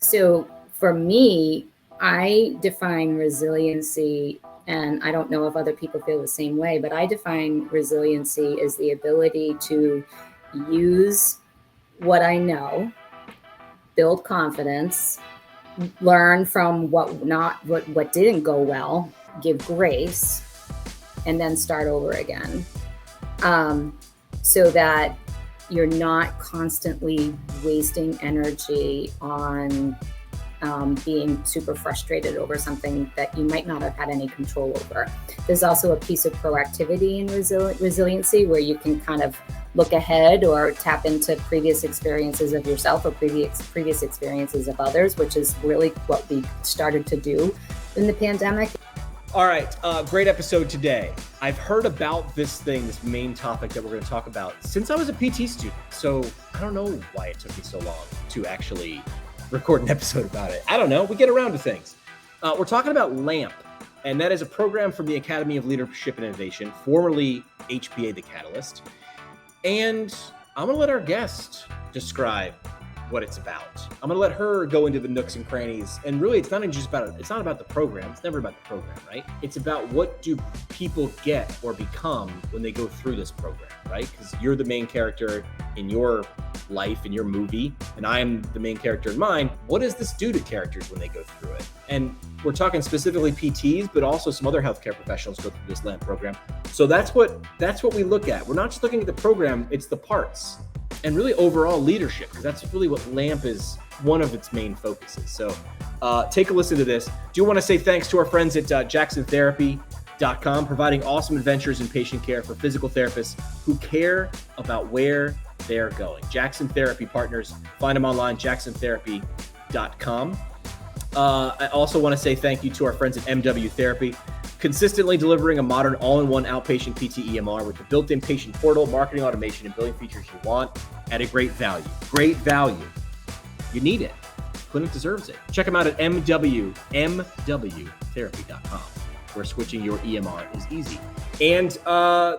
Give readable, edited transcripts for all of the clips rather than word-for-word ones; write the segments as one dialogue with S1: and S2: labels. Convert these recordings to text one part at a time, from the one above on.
S1: So for me, I define resiliency, and I don't know if other people feel the same way, but I define resiliency as the ability to use what I know, build confidence, learn from what didn't go well, give grace, and then start over again. So that you're not constantly wasting energy on being super frustrated over something that you might not have had any control over. There's also a piece of proactivity in resiliency where you can kind of look ahead or tap into previous experiences of yourself or previous experiences of others, which is really what we started to do in the pandemic.
S2: All right, great episode today. I've heard about this main topic that we're going to talk about since I was a PT student. So I don't know why it took me so long to actually record an episode about it. I don't know. We get around to things. We're talking about LAMP, and that is a program from the Academy of Leadership and Innovation, formerly HPA The Catalyst. And I'm going to let our guest describe what it's about. I'm going to let her go into the nooks and crannies. And really, it's not about the program. It's never about the program, right? It's about what do people get or become when they go through this program, right? Because you're the main character in your life, in your movie, and I'm the main character in mine. What does this do to characters when they go through it? And we're talking specifically PTs, but also some other healthcare professionals go through this LAMP program. So that's what we look at. We're not just looking at the program, it's the parts. And really overall leadership, because that's really what LAMP is, one of its main focuses. So take a listen to this. Do want to say thanks to our friends at JacksonTherapy.com, providing awesome adventures in patient care for physical therapists who care about where they're going. Jackson Therapy Partners, find them online, JacksonTherapy.com. I also want to say thank you to our friends at MW Therapy, consistently delivering a modern all-in-one outpatient PT EMR with the built-in patient portal, marketing automation, and billing features you want at a great value. Great value. You need it. Clinic deserves it. Check them out at MWTherapy.com, where switching your EMR is easy. And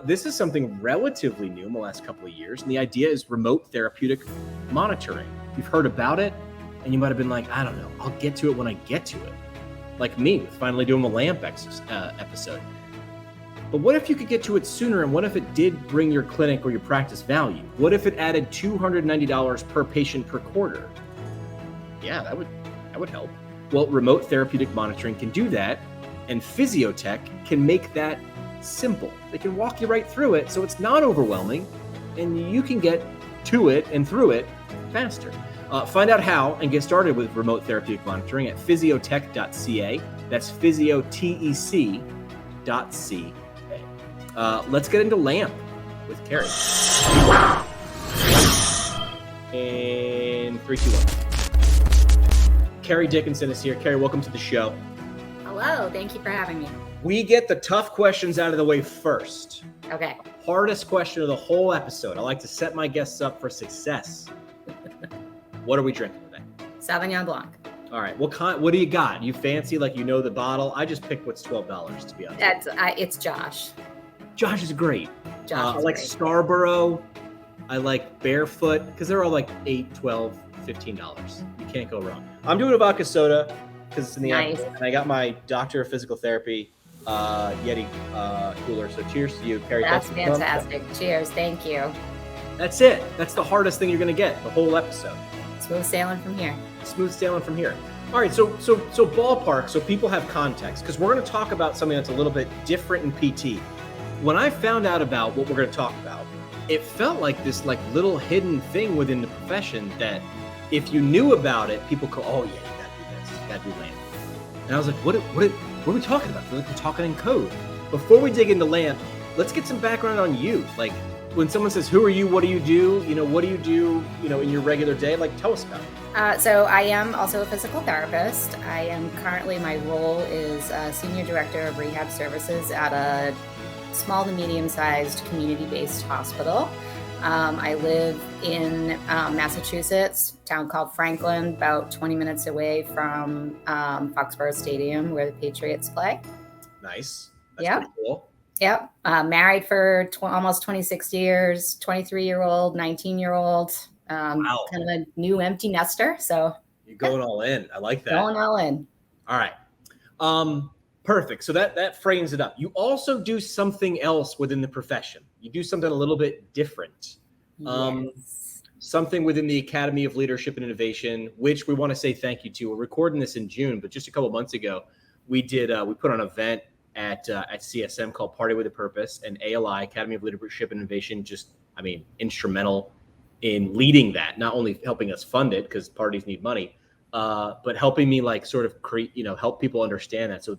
S2: this is something relatively new in the last couple of years, and the idea is remote therapeutic monitoring. You've heard about it, and you might have been like, I don't know, I'll get to it when I get to it. Like me with finally doing the LAMP episode. But what if you could get to it sooner, and what if it did bring your clinic or your practice value? What if it added $290 per patient per quarter? Yeah, that would help. Well, remote therapeutic monitoring can do that, and Physiotech can make that simple. They can walk you right through it so it's not overwhelming, and you can get to it and through it faster. Find out how and get started with remote therapeutic monitoring at physiotech.ca. That's physiotech.ca. Let's get into LAMP with Keri. In 3, 2, 1. Keri Dickinson is here. Keri, welcome to the show.
S1: Hello, thank you for having me.
S2: We get the tough questions out of the way first.
S1: Okay.
S2: Hardest question of the whole episode. I like to set my guests up for success. What are we drinking today?
S1: Sauvignon Blanc.
S2: All right. What do you got? You fancy, like you know the bottle? I just picked what's $12, to be honest.
S1: It's Josh.
S2: Josh is great.
S1: Josh is
S2: I like
S1: great.
S2: Scarborough. I like Barefoot, because they're all like $8, $12, $15. You can't go wrong. I'm doing a vodka soda because it's in the
S1: Nice.
S2: and I got my Doctor of Physical Therapy Yeti cooler. So cheers to you, Keri.
S1: That's fantastic. Cheers. Thank you.
S2: That's it. That's the hardest thing you're going to get the whole episode.
S1: Smooth sailing from here.
S2: Smooth sailing from here. All right, so ballpark, so people have context, because we're going to talk about something that's a little bit different in PT. When I found out about what we're going to talk about, it felt like this little hidden thing within the profession that if you knew about it, people go, oh yeah, you got to do this, you got to do LAMP. And I was like, what are we talking about? I feel like we're talking in code. Before we dig into LAMP, let's get some background on you. Like, when someone says, who are you? What do you do? What do you do, in your regular day? Like, tell us about it.
S1: So I am also a physical therapist. I am currently, my role is Senior Director of Rehab Services at a small to medium-sized community-based hospital. I live in Massachusetts, a town called Franklin, about 20 minutes away from Foxborough Stadium, where the Patriots play.
S2: Nice. That's pretty cool.
S1: Yep. Married for almost 26 years, 23-year-old, 19-year-old,
S2: wow.
S1: Kind of a new empty nester. So
S2: You're going all in. I like that.
S1: Going all in.
S2: All right. Perfect. So that frames it up. You also do something else within the profession. You do something a little bit different.
S1: Yes.
S2: Something within the Academy of Leadership and Innovation, which we want to say thank you to. We're recording this in June, but just a couple of months ago, we put on an event at CSM called Party with a Purpose, and ALI, Academy of Leadership and Innovation, instrumental in leading that, not only helping us fund it because parties need money, but helping me sort of create, help people understand that. So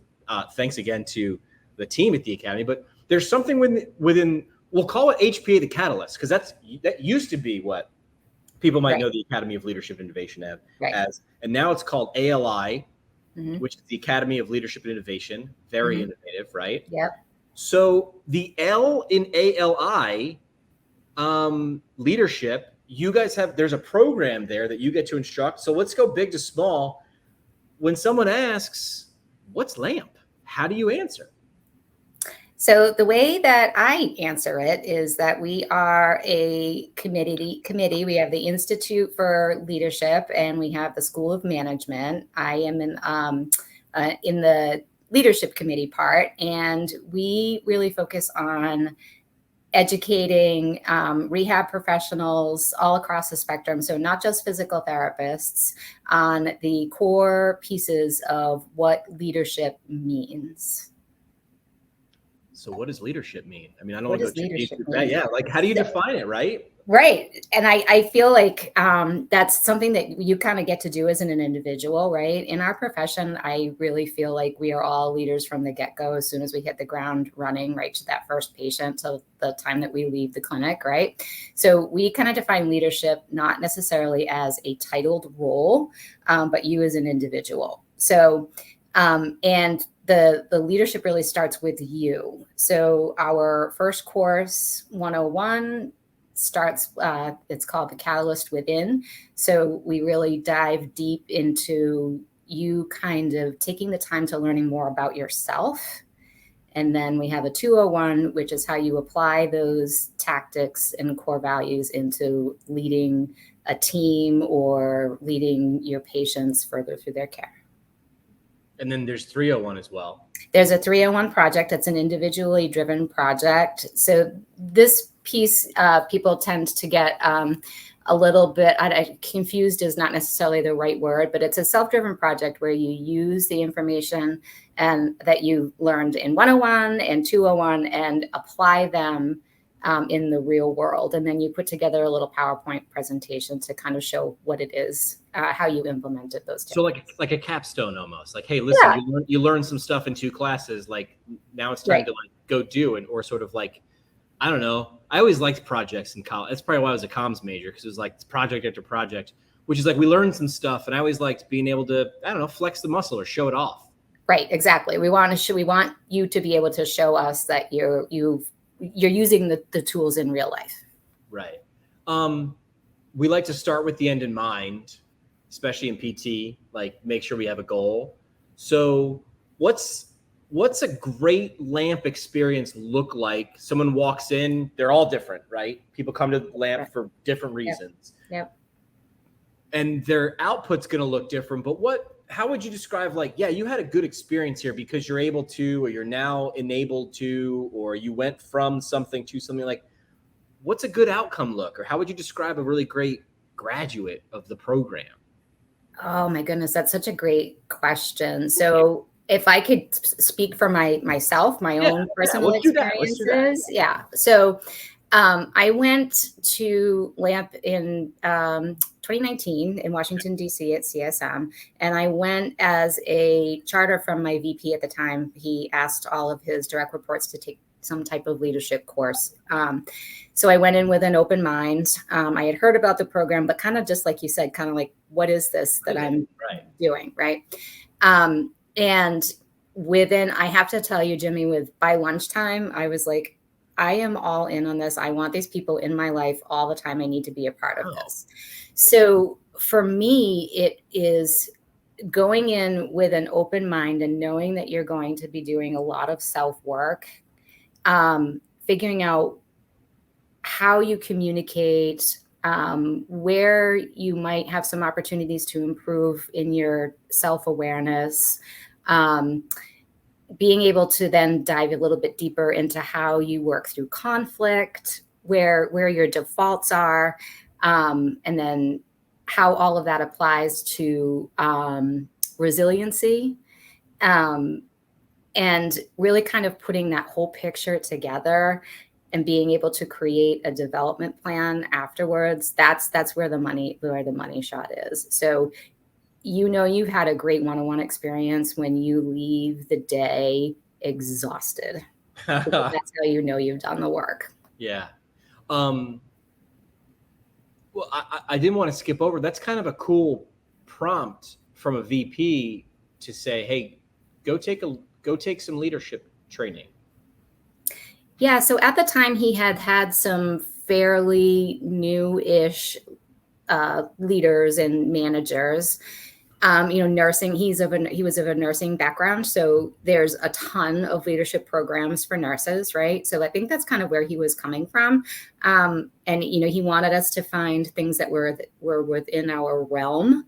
S2: thanks again to the team at the Academy. But there's something within we'll call it HPA the Catalyst, because that used to be what people might know the Academy of Leadership and Innovation as, and now it's called ALI, which is the Academy of Leadership and Innovation. Very innovative, right?
S1: Yep.
S2: So the L in ALI, leadership, you guys there's a program there that you get to instruct. So let's go big to small. When someone asks, what's LAMP? How do you answer?
S1: So the way that I answer it is that we are a committee. We have the Institute for Leadership and we have the School of Management. I am in the leadership committee part, and we really focus on educating rehab professionals all across the spectrum. So not just physical therapists, on the core pieces of what leadership means.
S2: So what does leadership mean? I mean, I don't
S1: What
S2: know.
S1: does leadership mean?
S2: Yeah. How do you define it, right?
S1: Right. And I feel like that's something that you kind of get to do as an individual, right? In our profession, I really feel like we are all leaders from the get-go as soon as we hit the ground running, right, to that first patient till the time that we leave the clinic, right? So we kind of define leadership not necessarily as a titled role, but you as an individual. So, and the leadership really starts with you. So our first course, 101, starts, it's called The Catalyst Within. So we really dive deep into you kind of taking the time to learning more about yourself. And then we have a 201, which is how you apply those tactics and core values into leading a team or leading your patients further through their care.
S2: And then there's 301 as well.
S1: There's a 301 project. That's an individually driven project. So this piece, people tend to get a little bit confused is not necessarily the right word, but it's a self-driven project where you use the information and that you learned in 101 and 201 and apply them in the real world. And then you put together a little PowerPoint presentation to kind of show what it is, how you implemented those techniques.
S2: So like a capstone almost. Like, hey, listen, you learned some stuff in 2 classes. Like now it's time to go do it, or sort of like, I don't know. I always liked projects in college. That's probably why I was a comms major, because it was like project after project, which is like we learned some stuff, and I always liked being able to, I don't know, flex the muscle or show it off. Right,
S1: exactly. We want you to be able to show us that you're using the tools in real life.
S2: Right. We like to start with the end in mind, especially in PT, like make sure we have a goal. So what's a great LAMP experience look like? Someone walks in, they're all different, right? People come to LAMP for different reasons.
S1: Yep.
S2: And their output's going to look different, but how would you describe, like, yeah, you had a good experience here because you're able to, or you're now enabled to, or you went from something to something? Like, what's a good outcome look? Or how would you describe a really great graduate of the program?
S1: Oh my goodness, that's such a great question. So if I could speak for myself, my own personal experiences. Yeah. So I went to LAMP in 2019 in Washington, D.C. at CSM. And I went as a charter from my VP at the time. He asked all of his direct reports to take some type of leadership course. So I went in with an open mind. I had heard about the program, but kind of just like you said, kind of like, what is this that I'm doing, right? And I have to tell you, Jimmy, by lunchtime, I was like, I am all in on this. I want these people in my life all the time. I need to be a part of this. So for me, it is going in with an open mind and knowing that you're going to be doing a lot of self-work, figuring out how you communicate where you might have some opportunities to improve in your self-awareness, being able to then dive a little bit deeper into how you work through conflict, where your defaults are, and then how all of that applies to resiliency, and really kind of putting that whole picture together and being able to create a development plan afterwards. That's where the money shot is. So you've had a great one-on-one experience when you leave the day exhausted. That's how you know you've done the work.
S2: Yeah. Well, I didn't want to skip over. That's kind of a cool prompt from a VP to say, hey, go take some leadership training.
S1: Yeah. So at the time he had some fairly new-ish leaders and managers. Nursing, he was of a nursing background. So there's a ton of leadership programs for nurses, right? So I think that's kind of where he was coming from. And he wanted us to find things that were within our realm.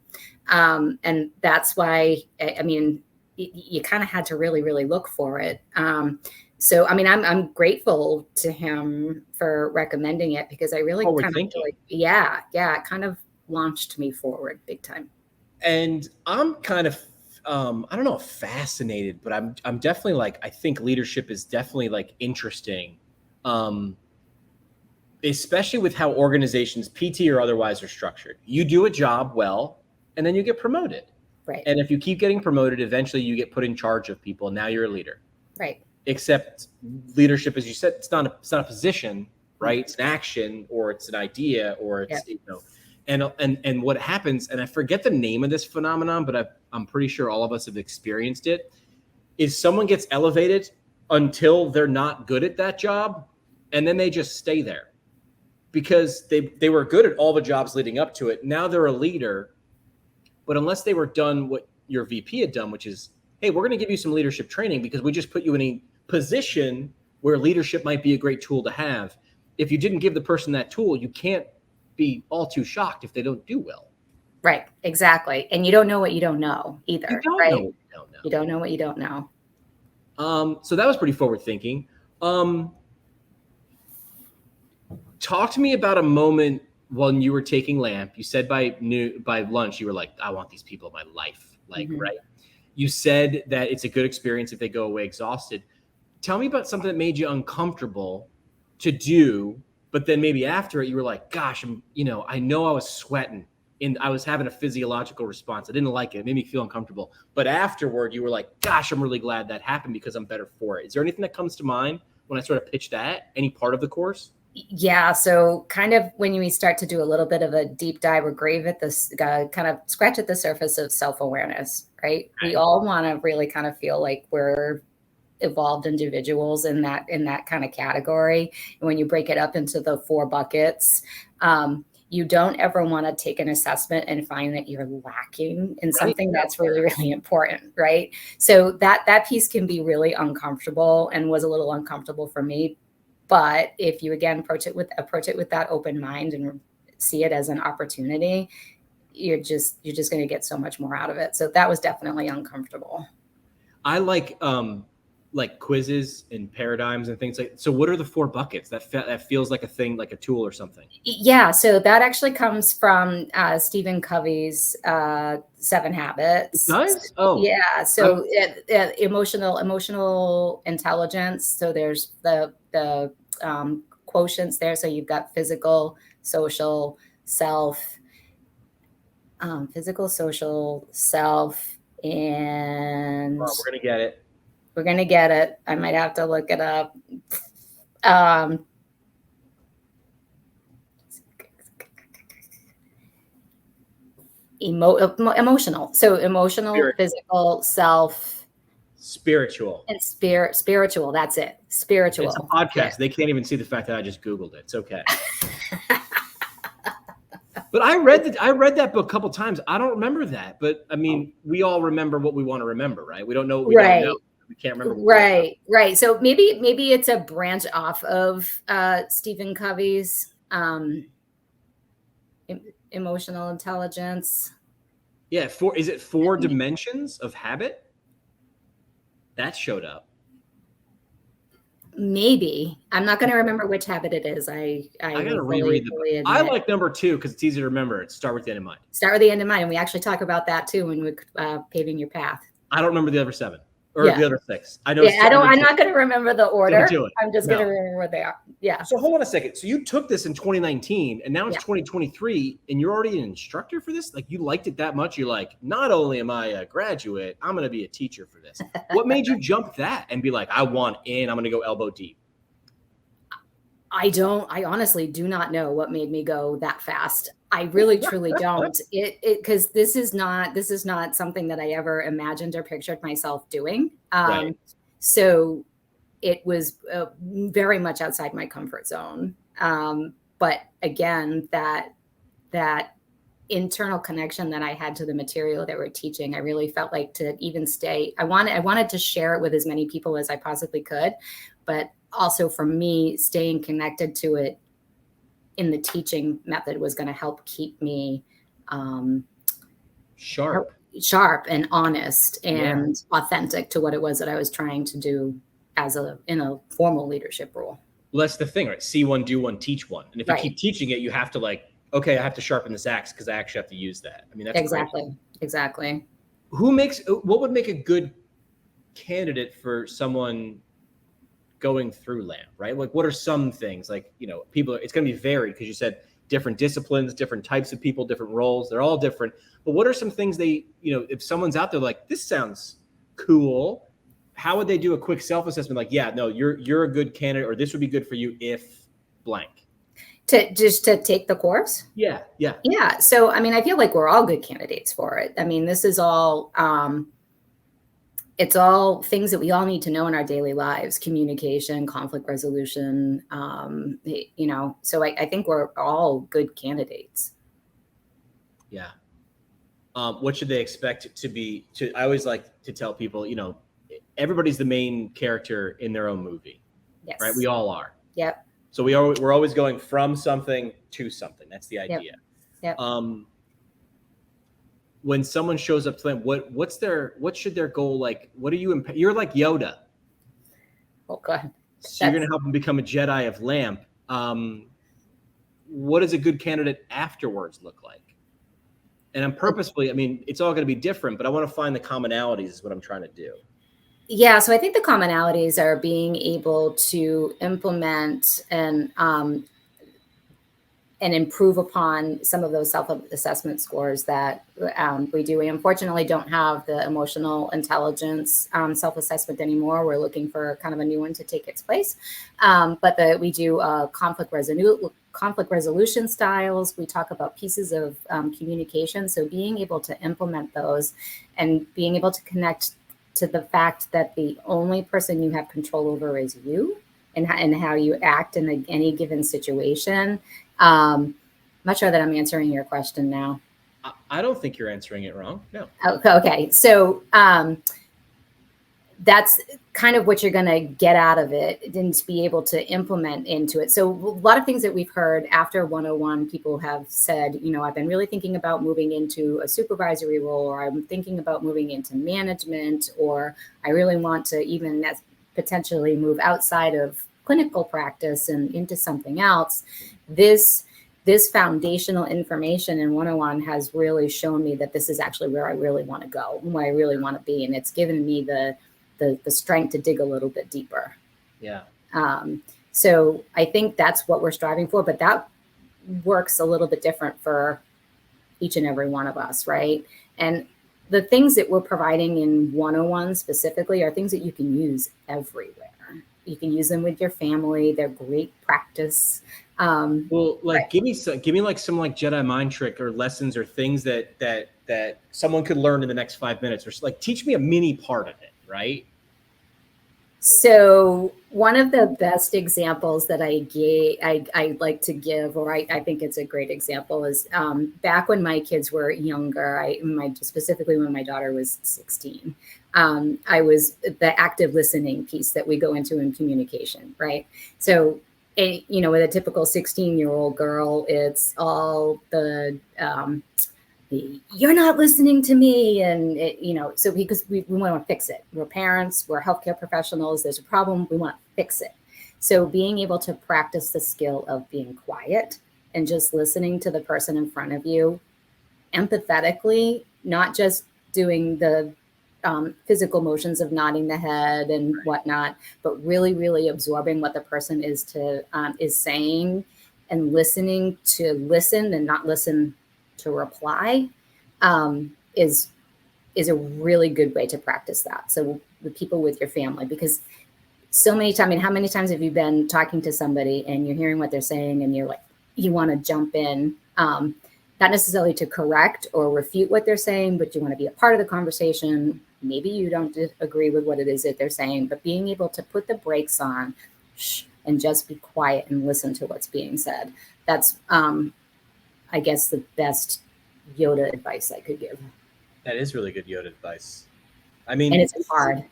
S1: And that's why, you kind of had to really, really look for it. So, I'm grateful to him for recommending it, because I really it kind of launched me forward big time.
S2: And I'm kind of, I don't know, fascinated, but I'm definitely like, I think leadership is definitely like interesting, especially with how organizations, PT or otherwise, are structured. You do a job well, and then you get promoted.
S1: Right.
S2: And if you keep getting promoted, eventually you get put in charge of people. And now you're a leader.
S1: Right.
S2: Except leadership, as you said, it's not a position, right? It's an action, or it's an idea, or it's, and what happens, and I forget the name of this phenomenon, but I'm pretty sure all of us have experienced it, is someone gets elevated until they're not good at that job, and then they just stay there because they were good at all the jobs leading up to it. Now they're a leader, but unless they were done what your VP had done, which is, hey, we're going to give you some leadership training because we just put you in a position where leadership might be a great tool to have. If you didn't give the person that tool, you can't be all too shocked if they don't do well.
S1: Right. Exactly. And you don't know what you don't know either.
S2: You don't
S1: right?
S2: know what you don't know.
S1: You don't know what you don't know.
S2: So that was pretty forward thinking. Talk to me about a moment when you were taking LAMP. You said by lunch, you were like, I want these people in my life. Like, right. You said that it's a good experience if they go away exhausted. Tell me about something that made you uncomfortable to do, but then maybe after it, you were like, gosh, I know I was sweating and I was having a physiological response. I didn't like it. It made me feel uncomfortable. But afterward, you were like, gosh, I'm really glad that happened because I'm better for it. Is there anything that comes to mind when I sort of pitch that? Any part of the course?
S1: Yeah. So kind of when we start to do a little bit of a deep dive or grave at this, kind of scratch at the surface of self-awareness, right? We all want to really kind of feel like we're evolved individuals in that kind of category. And when you break it up into the 4 buckets, you don't ever want to take an assessment and find that you're lacking in something that's really, really important, right? So that piece can be really uncomfortable and was a little uncomfortable for me. But if you, again, approach it with that open mind and see it as an opportunity, you're just going to get so much more out of it. So that was definitely uncomfortable.
S2: I like quizzes and paradigms and things like. So what are the 4 buckets? That feels like a thing, like a tool or something.
S1: Yeah. So that actually comes from Stephen Covey's 7 Habits.
S2: It does? Oh,
S1: yeah. So emotional intelligence. So there's the quotients there. So you've got physical, social, self, and
S2: we're going to get it.
S1: We're going to get it. I might have to look it up. Emotional. So emotional, physical, self,
S2: spiritual,
S1: and spiritual. That's it. Spiritual.
S2: It's a podcast. Yeah. They can't even see the fact that I just Googled it. It's okay. But I read that book a couple times. I don't remember that, but I mean, we all remember what we want to remember, right? We don't know what we don't know. We can't remember.
S1: Right. So maybe it's a branch off of Stephen Covey's. Emotional intelligence.
S2: Yeah, is it 4 dimensions of habit? That showed up.
S1: Maybe. I'm not going to remember which habit it is. I
S2: gotta
S1: will
S2: reread the book.
S1: fully
S2: I
S1: admit.
S2: like number 2 because it's easy to remember. It's start with the end in mind.
S1: Start with the end in mind. And we actually talk about that too when we're paving your path.
S2: I don't remember the other 7 or
S1: Yeah.
S2: the other 6. I know.
S1: Yeah, I'm not going to remember the order.
S2: Don't do it.
S1: I'm just going to remember where they are. Yeah.
S2: So hold on a second. So you took this in 2019 and now it's
S1: Yeah.
S2: 2023 and you're already an instructor for this? Like you liked it that much? You're like, not only am I a graduate, I'm going to be a teacher for this. What made you jump that and be like, I want in, I'm going to go elbow deep?
S1: I honestly do not know what made me go that fast. I really truly don't. Because this is not something that I ever imagined or pictured myself doing.
S2: Right.
S1: So it was very much outside my comfort zone. But again, that internal connection that I had to the material that we're teaching, I really felt like to even stay. I wanted to share it with as many people as I possibly could, but also for me, staying connected to it in the teaching method was going to help keep me sharp and honest and authentic to what it was that I was trying to do in a formal leadership role.
S2: Well, that's the thing, right? See one, do one, teach one. And if you keep teaching it, you have to okay, I have to sharpen this axe because I actually have to use that. I mean, that's
S1: Exactly.
S2: What would make a good candidate for someone going through LAMP, right? Like what are some things people, it's going to be varied because you said different disciplines, different types of people, different roles, they're all different. But what are some things if someone's out there like, this sounds cool, how would they do a quick self-assessment? Like, yeah, no, you're a good candidate, or this would be good for you if blank.
S1: To take the course?
S2: Yeah.
S1: So, I mean, I feel like we're all good candidates for it. I mean, this is all, it's all things that we all need to know in our daily lives: communication, conflict resolution. So I think we're all good candidates.
S2: Yeah. What should they expect to be? I always like to tell people, everybody's the main character in their own movie.
S1: Yes.
S2: Right. We all are.
S1: Yep.
S2: So we're always going from something to something. That's the idea.
S1: Yep.
S2: When someone shows up to them, what should their goal like? What are you? You're like Yoda.
S1: Oh God.
S2: So you're going to help them become a Jedi of LAMP. What does a good candidate afterwards look like? And I'm purposefully, I mean, it's all going to be different, but I want to find the commonalities is what I'm trying to do.
S1: Yeah, so I think the commonalities are being able to implement and improve upon some of those self-assessment scores that we do. We unfortunately don't have the emotional intelligence self-assessment anymore. We're looking for kind of a new one to take its place. But we do conflict resolution styles. We talk about pieces of communication. So being able to implement those and being able to connect to the fact that the only person you have control over is you and how you act in any given situation. I'm not sure that I'm answering your question now.
S2: I don't think you're answering it wrong. No.
S1: Okay. So that's kind of what you're going to get out of it and to be able to implement into it. So a lot of things that we've heard after 101, people have said, I've been really thinking about moving into a supervisory role, or I'm thinking about moving into management, or I really want to even potentially move outside of clinical practice and into something else. This foundational information in 101 has really shown me that this is actually where I really want to go and where I really want to be. And it's given me the strength to dig a little bit deeper.
S2: Yeah.
S1: So I think that's what we're striving for, but that works a little bit different for each and every one of us, right? And the things that we're providing in 101 specifically are things that you can use everywhere. You can use them with your family. They're great practice.
S2: Well, like give me like some like Jedi mind trick or lessons or things that someone could learn in the next 5 minutes, or like teach me a mini part of it, right?
S1: So one of the best examples that I like to give, or I think it's a great example, is back when my kids were younger, specifically when my daughter was 16, I was the active listening piece that we go into in communication, right? So with a typical 16-year-old girl, it's all you're not listening to me. And, so because we want to fix it. We're parents, we're healthcare professionals. There's a problem. We want to fix it. So being able to practice the skill of being quiet and just listening to the person in front of you empathetically, not just doing the physical motions of nodding the head and whatnot, but really, really absorbing what the person is saying, and listening to listen and not listen to reply, is a really good way to practice that. So the people with your family, because so many times, how many times have you been talking to somebody and you're hearing what they're saying and you're like, you want to jump in, not necessarily to correct or refute what they're saying, but you want to be a part of the conversation. Maybe you don't agree with what it is that they're saying, but being able to put the brakes on and just be quiet and listen to what's being said. That's, I guess, the best Yoda advice I could give.
S2: That is really good Yoda advice. I mean,
S1: and it's hard.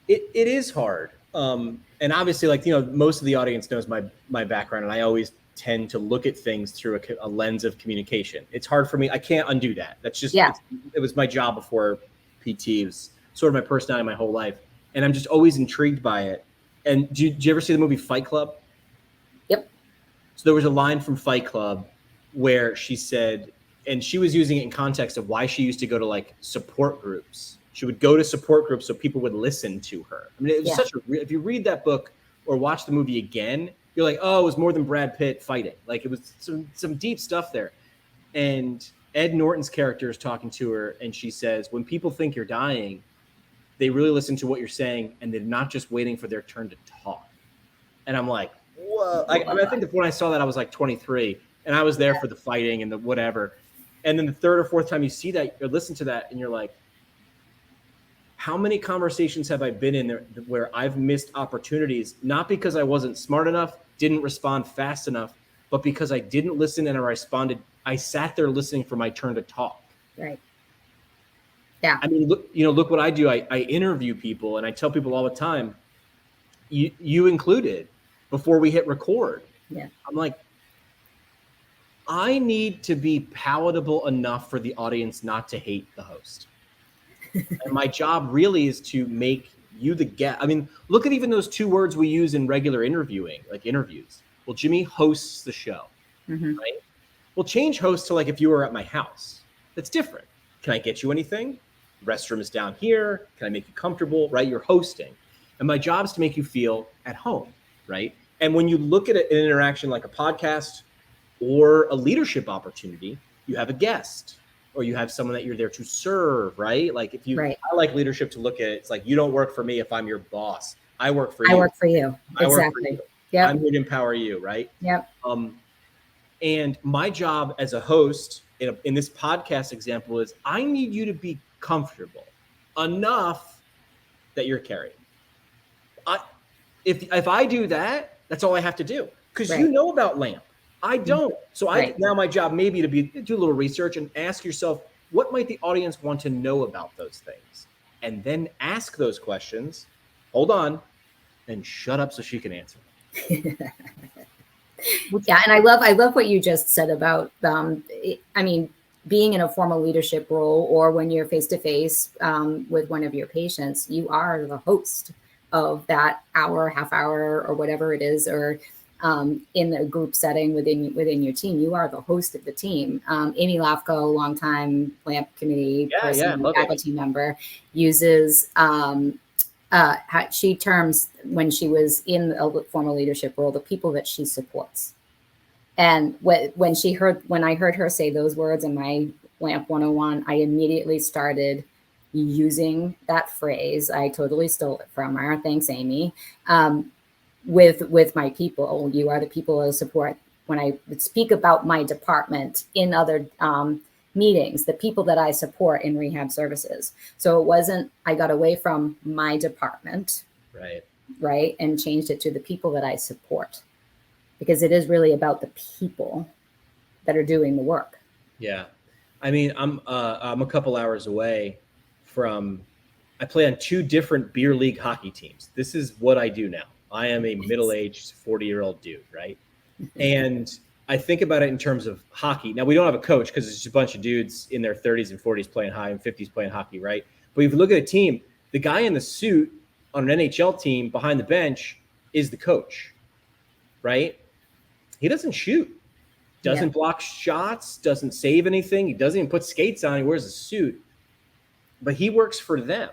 S2: It is hard. And obviously, most of the audience knows my background, and I always tend to look at things through a lens of communication. It's hard for me. I can't undo that. That's just, it was my job before PT. It was sort of my personality my whole life. And I'm just always intrigued by it. And did you ever see the movie Fight Club?
S1: Yep.
S2: So there was a line from Fight Club where she said, and she was using it in context of why she used to go to support groups. She would go to support groups so people would listen to her. I mean, it was if you read that book or watch the movie again, you're like, oh, it was more than Brad Pitt fighting. It was some deep stuff there. And Ed Norton's character is talking to her, and she says, when people think you're dying, they really listen to what you're saying, and they're not just waiting for their turn to talk. And I'm like, whoa. I think when I saw that, I was like 23, and I was there for the fighting and the whatever. And then the third or fourth time you see that or listen to that, and you're like, how many conversations have I been in there where I've missed opportunities, not because I wasn't smart enough, didn't respond fast enough, but because I didn't listen and I responded. I sat there listening for my turn to talk.
S1: Right. Yeah.
S2: I mean, look what I do. I interview people, and I tell people all the time, you included, before we hit record.
S1: Yeah.
S2: I'm like, I need to be palatable enough for the audience not to hate the host. And my job really is to make you the guest. I mean, look at even those two words we use in regular interviewing, like interviews. Well, Jimmy hosts the show, right? Well, change host to if you were at my house. That's different. Can I get you anything? Restroom is down here. Can I make you comfortable, right? You're hosting. And my job is to make you feel at home, right? And when you look at an interaction like a podcast or a leadership opportunity, you have a guest, or you have someone that you're there to serve, right? I like leadership to look at it. It's like, you don't work for me if I'm your boss. I work for you.
S1: I work for you. Exactly. Yeah.
S2: I'm here to empower you, right?
S1: Yep.
S2: And my job as a host in this podcast example is I need you to be comfortable enough that you're Keri. If I do that, that's all I have to do, because you know about LAMP. I don't. So now my job may be to do a little research and ask yourself, what might the audience want to know about those things? And then ask those questions, hold on, and shut up so she can answer.
S1: Yeah. And I love what you just said about, being in a formal leadership role, or when you're face-to-face with one of your patients, you are the host of that hour, half hour, or whatever it is, or in the group setting within your team. You are the host of the team. Amy Lafko, longtime LAMP committee faculty member, uses she terms, when she was in a formal leadership role, the people that she supports. And when I heard her say those words in my LAMP 101, I immediately started using that phrase. I totally stole it from her. Thanks, Amy. With my people. You are the people I support. When I would speak about my department in other meetings, the people that I support in rehab services. So it wasn't, I got away from my department, right, and changed it to the people that I support, because it is really about the people that are doing the work.
S2: Yeah. I mean, I'm a couple hours away from, I play on 2 different beer league hockey teams. This is what I do now. I am a middle-aged 40-year-old dude, right? And I think about it in terms of hockey. Now, we don't have a coach because it's just a bunch of dudes in their 30s and 40s playing high and 50s playing hockey, right? But if you look at a team, the guy in the suit on an NHL team behind the bench is the coach, right? He doesn't shoot, doesn't block shots, doesn't save anything. He doesn't even put skates on. He wears a suit, but he works for them.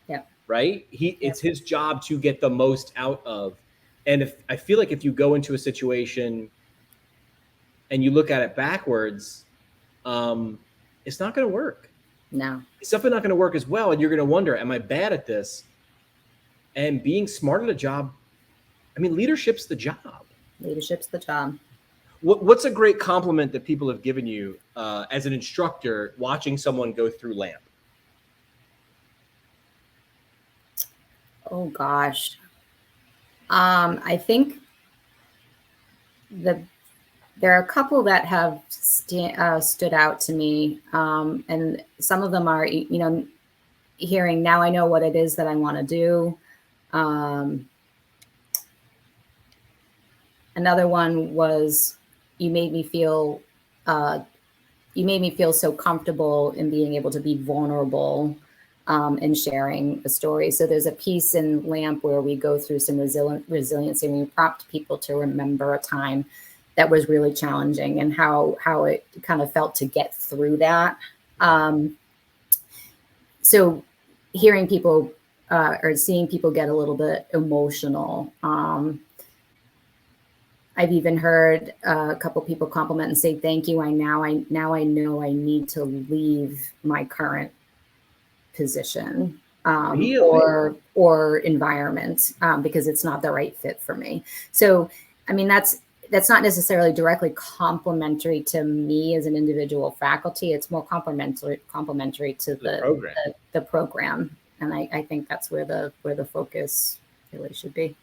S1: Yeah.
S2: Right. It's his job to get the most out of. And I feel like if you go into a situation and you look at it backwards, it's not going to work.
S1: No.
S2: It's definitely not going to work as well. And you're going to wonder, am I bad at this? And being smart at a job, I mean, leadership's the job.
S1: Leadership's the job.
S2: What's a great compliment that people have given you as an instructor watching someone go through LAMP?
S1: Oh gosh. I think there are a couple that have stood out to me, and some of them are, hearing, now I know what it is that I want to do. Another one was, you made me feel so comfortable in being able to be vulnerable and sharing a story. So there's a piece in LAMP where we go through some resiliency, and we prompt people to remember a time that was really challenging and how it kind of felt to get through that. So hearing people or seeing people get a little bit emotional. I've even heard a couple people compliment and say, thank you. Now I know I need to leave my current position
S2: Really?
S1: or environment because it's not the right fit for me. So, I mean, that's not necessarily directly complementary to me as an individual faculty. It's more complementary to the program. And I think that's where the focus really should be.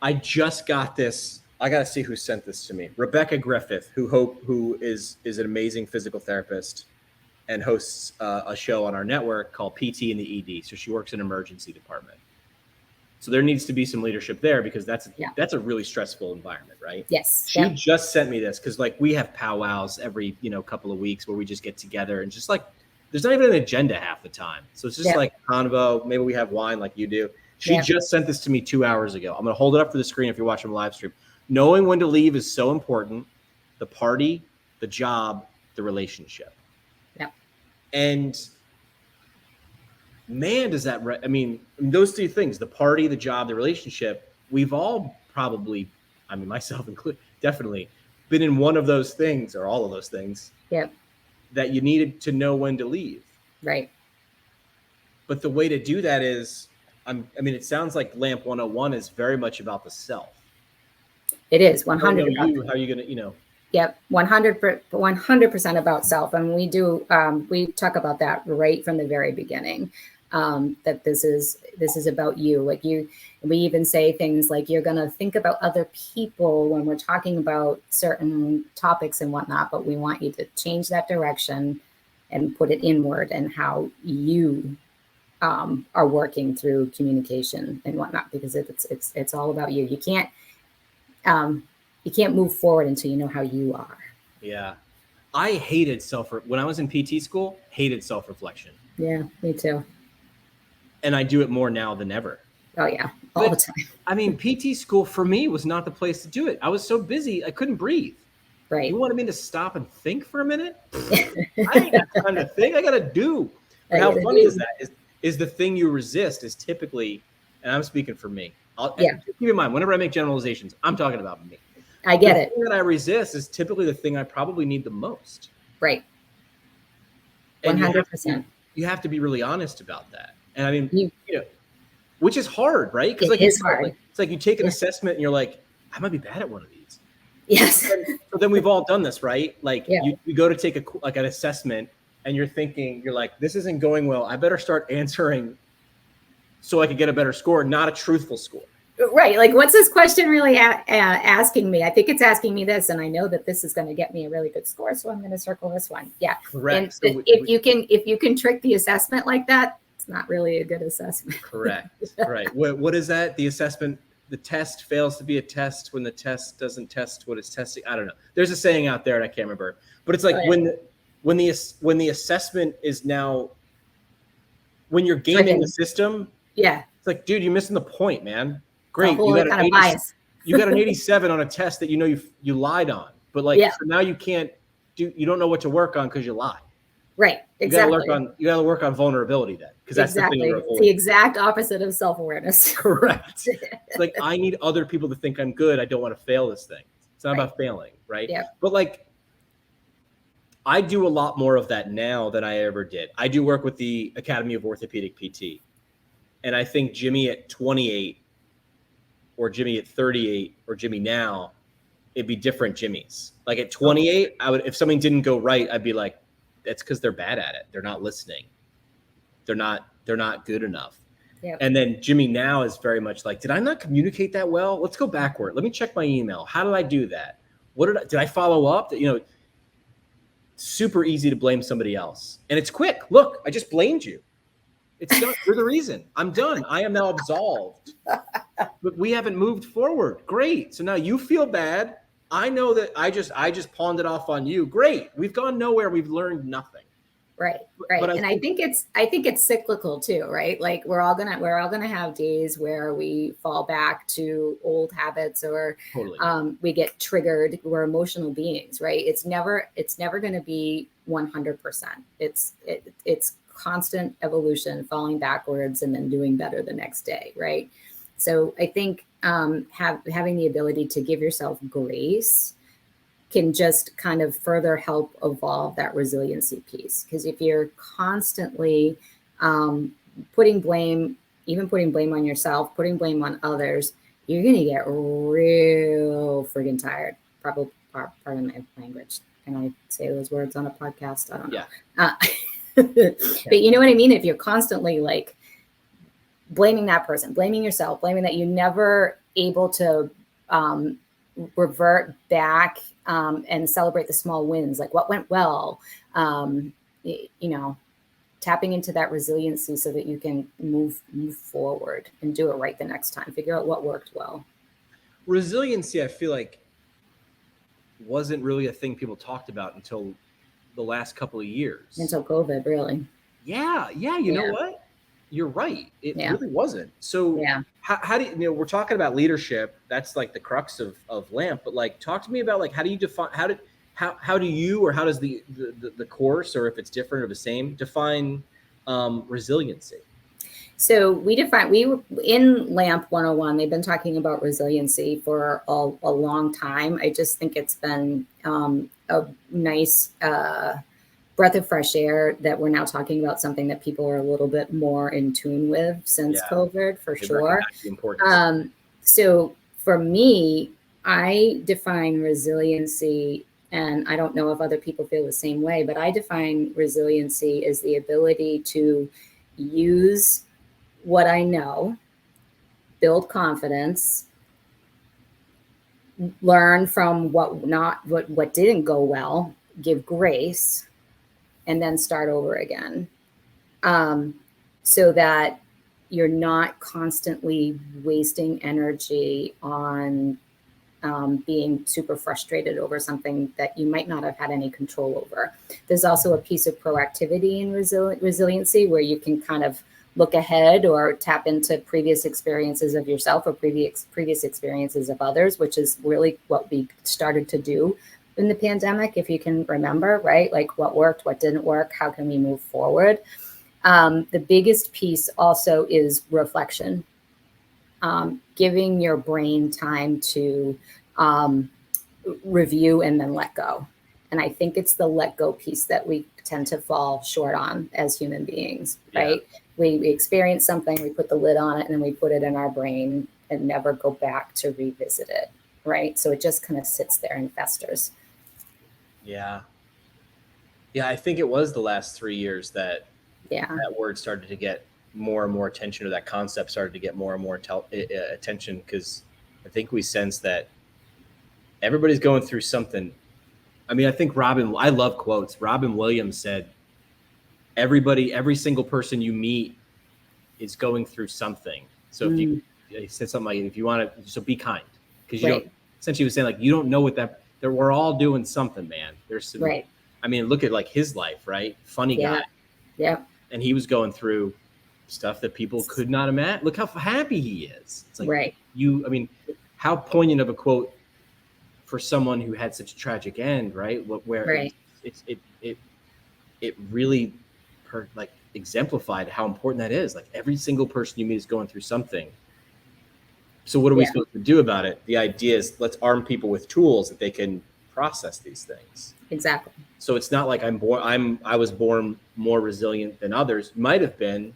S2: I just got this. I got to see who sent this to me. Rebecca Griffith, who is an amazing physical therapist and hosts a show on our network called PT in the ED. So she works in emergency department. So there needs to be some leadership there because that's a really stressful environment, right?
S1: Yes.
S2: She just sent me this because like we have powwows every couple of weeks where we just get together and just like there's not even an agenda half the time. So it's just like convo. Maybe we have wine like you do. She just sent this to me 2 hours ago. I'm going to hold it up for the screen if you're watching the live stream. Knowing when to leave is so important. The party, the job, the relationship.
S1: Yeah. And
S2: man, does that, I mean, those three things, the party, the job, the relationship, we've all probably, I mean, myself included, definitely been in one of those things or all of those things that you needed to know when to leave.
S1: Right.
S2: But the way to do that is, I mean, it sounds like LAMP 101 is very much about the self.
S1: It is 100%.
S2: How are you going to,
S1: Yep, 100% about self, and we do. We talk about that right from the very beginning. That this is about you. Like you, we even say things like you're going to think about other people when we're talking about certain topics and whatnot. But we want you to change that direction and put it inward and how you are working through communication and whatnot, because it's all about you. You can't move forward until you know how you are.
S2: Yeah. I hated when I was in PT school, hated self-reflection.
S1: Yeah, me too.
S2: And I do it more now than ever.
S1: Oh yeah, all the time.
S2: I mean, PT school for me was not the place to do it. I was so busy, I couldn't breathe.
S1: Right.
S2: You wanted me to stop and think for a minute? I ain't got time to think. I got to do. But how funny is that? Is the thing you resist is typically, and I'm speaking for me. Keep in mind, whenever I make generalizations, I'm talking about me.
S1: I get it.
S2: The thing that I resist is typically the thing I probably need the most.
S1: Right. 100%.
S2: You have to be really honest about that. And I mean, which is hard, right? Because
S1: it's hard.
S2: It's like you take an assessment and you're like, I might be bad at one of these.
S1: Yes.
S2: So then we've all done this, right? Like you go to take an assessment and you're thinking, you're like, this isn't going well. I better start answering so I could get a better score, not a truthful score.
S1: Right. Like, what's this question really asking me? I think it's asking me this, and I know that this is going to get me a really good score, so I'm going to circle this one. Yeah.
S2: Correct.
S1: And so if you can trick the assessment like that, it's not really a good assessment.
S2: Correct. Right. What is that? The assessment the test fails to be a test when the test doesn't test what it's testing. I don't know. There's a saying out there and I can't remember, but it's like when the assessment is now, when you're gaming the system, it's like, dude, you're missing the point, man. Great. You got an bias. You got an 87 on a test that you lied on, but like so now you don't know what to work on because you lied.
S1: Right. Exactly.
S2: You got to work on vulnerability then, because that's the thing you're avoiding.
S1: It's the exact opposite of self-awareness.
S2: Correct. It's like, I need other people to think I'm good. I don't want to fail this thing. It's not about failing, right?
S1: Yeah.
S2: But like, I do a lot more of that now than I ever did. I do work with the Academy of Orthopedic PT, and I think Jimmy at 28, or Jimmy at 38, or Jimmy now, it'd be different Jimmys. Like at 28, if something didn't go right, I'd be like, that's because they're bad at it. They're not listening. They're not good enough. Yep. And then Jimmy now is very much like, did I not communicate that well? Let's go backward. Let me check my email. How did I do that? Did I follow up? Super easy to blame somebody else. And it's quick. Look, I just blamed you. It's done. You're the reason. I'm done. I am now absolved. But we haven't moved forward. Great. So now you feel bad. I know that I just pawned it off on you. Great. We've gone nowhere. We've learned nothing.
S1: Right. But I think it's cyclical too, right? Like we're all gonna have days where we fall back to old habits, or we get triggered. We're emotional beings, right? It's never going to be 100%. It's constant evolution, falling backwards and then doing better the next day, right? So I think having the ability to give yourself grace can just kind of further help evolve that resiliency piece. Because if you're constantly putting blame on yourself, putting blame on others, you're going to get real friggin' tired. Probably pardon my language. Can I say those words on a podcast? I don't know. Yeah. But you know what I mean? If you're constantly like blaming that person, blaming yourself, blaming that you're never able to revert back and celebrate the small wins, like what went well, tapping into that resiliency so that you can move forward and do it right the next time. Figure out what worked well.
S2: Resiliency, I feel like, wasn't really a thing people talked about until the last couple of years.
S1: Until COVID, really.
S2: Yeah. You know what? You're right. It really wasn't. So how do you, we're talking about leadership. That's like the crux of LAMP, but like, talk to me about like, how do you define, how do you, or how does the course, or if it's different or the same, define resiliency?
S1: So we in LAMP 101, they've been talking about resiliency for a long time. I just think it's been a nice breath of fresh air that we're now talking about something that people are a little bit more in tune with since COVID, for sure. So for me, I define resiliency, and I don't know if other people feel the same way, but I define resiliency as the ability to use what I know, build confidence, learn from what didn't go well, give grace, and then start over again, so that you're not constantly wasting energy on being super frustrated over something that you might not have had any control over. There's also a piece of proactivity in resiliency where you can kind of look ahead or tap into previous experiences of yourself or previous experiences of others, which is really what we started to do in the pandemic, if you can remember, right? Like what worked, what didn't work, how can we move forward? The biggest piece also is reflection, giving your brain time to review and then let go. And I think it's the let go piece that we tend to fall short on as human beings, right? We experience something, we put the lid on it, and then we put it in our brain and never go back to revisit it, right? So it just kind of sits there and festers.
S2: Yeah, I think it was the last 3 years that that word started to get more and more attention, or that concept started to get more and more attention, because I think we sense that everybody's going through something. I mean, I think I love quotes. Robin Williams said, every single person you meet is going through something. So he said something like, if you want to, so be kind, because you
S1: Right.
S2: don't, essentially he was saying like, you don't know what that we're all doing something, man. There's some,
S1: Right.
S2: I mean, look at like his life, right? Funny
S1: Yeah.
S2: guy.
S1: Yeah.
S2: And he was going through stuff that people could not imagine. Look how happy he is. It's like
S1: Right.
S2: I mean, how poignant of a quote for someone who had such a tragic end, right? Where
S1: Right.
S2: it really like exemplified how important that is. Like every single person you meet is going through something. So what are we supposed to do about it? The idea is let's arm people with tools that they can process these things.
S1: Exactly.
S2: So it's not like I was born more resilient than others. Might have been,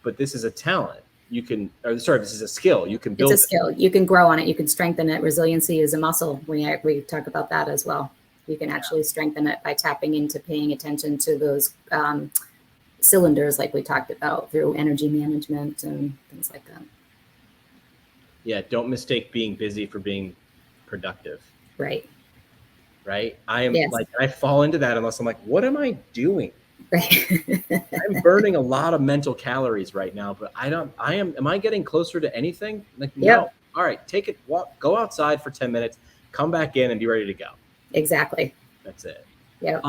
S2: but this is a talent. This is a skill. You can build.
S1: It's a skill. You can grow on it. You can strengthen it. Resiliency is a muscle. We talk about that as well. You can actually strengthen it by tapping into paying attention to those cylinders like we talked about through energy management and things like that.
S2: Yeah, don't mistake being busy for being productive.
S1: Right.
S2: Right. I fall into that unless I'm like, what am I doing?
S1: Right.
S2: I'm burning a lot of mental calories right now, but am I getting closer to anything? Like, no. All right, go outside for 10 minutes, come back in and be ready to go.
S1: Exactly.
S2: That's it.
S1: Yeah.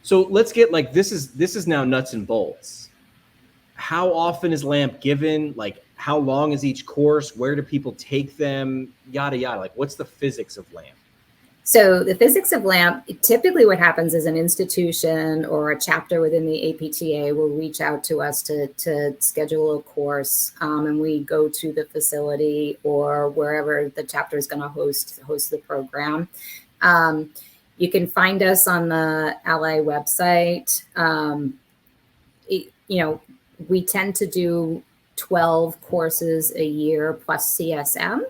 S2: So let's get like, this is now nuts and bolts. How often is LAMP given? Like, how long is each course? Where do people take them? Yada, yada. Like, what's the physics of LAMP?
S1: So the physics of LAMP, typically what happens is an institution or a chapter within the APTA will reach out to us to schedule a course, and we go to the facility or wherever the chapter is going to host the program. You can find us on the Ally website. We tend to do 12 courses a year plus CSM.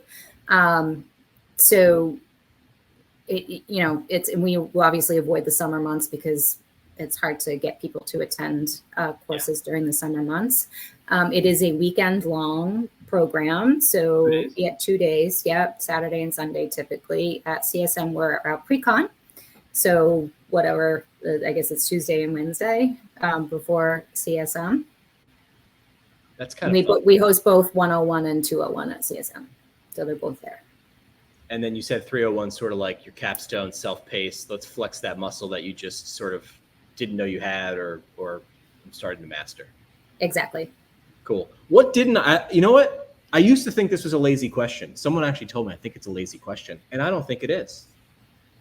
S1: We will obviously avoid the summer months because it's hard to get people to attend courses during the summer months. It is a weekend long program. So we get 2 days, Saturday and Sunday typically. At CSM, we're pre-con. So whatever, I guess it's Tuesday and Wednesday before CSM.
S2: That's kind of fun.
S1: We host both 101 and 201 at CSM. So they're both there.
S2: And then you said 301 sort of like your capstone, self-paced. Let's flex that muscle that you just sort of didn't know you had or started to master.
S1: Exactly.
S2: Cool. What didn't I, you know what? I used to think this was a lazy question. Someone actually told me I think it's a lazy question, and I don't think it is.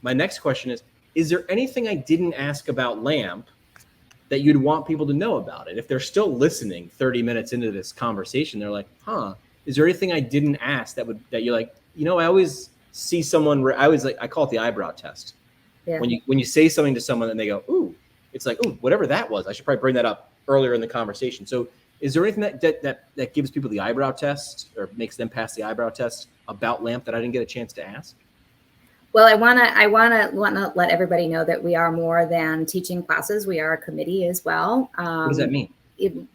S2: My next question is there anything I didn't ask about LAMP that you'd want people to know about it? If they're still listening 30 minutes into this conversation, they're like, is there anything I didn't ask that you're like, I always see someone, I call it the eyebrow test. Yeah. When you say something to someone and they go, ooh, it's like, ooh, whatever that was, I should probably bring that up earlier in the conversation. So is there anything that gives people the eyebrow test or makes them pass the eyebrow test about LAMP that I didn't get a chance to ask?
S1: Well, I want to let everybody know that we are more than teaching classes. We are a committee as well.
S2: What does that mean?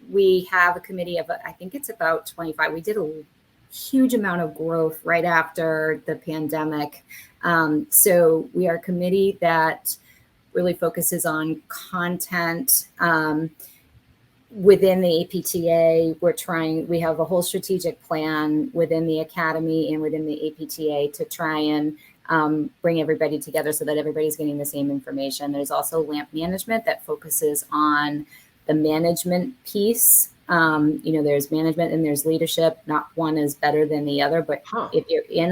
S1: We have a committee of, I think it's about 25. We did a huge amount of growth right after the pandemic. So we are a committee that really focuses on content. Within the APTA, we have a whole strategic plan within the academy and within the APTA to try and bring everybody together so that everybody's getting the same information. There's also LAMP management that focuses on the management piece. There's management and there's leadership. Not one is better than the other, but if you're in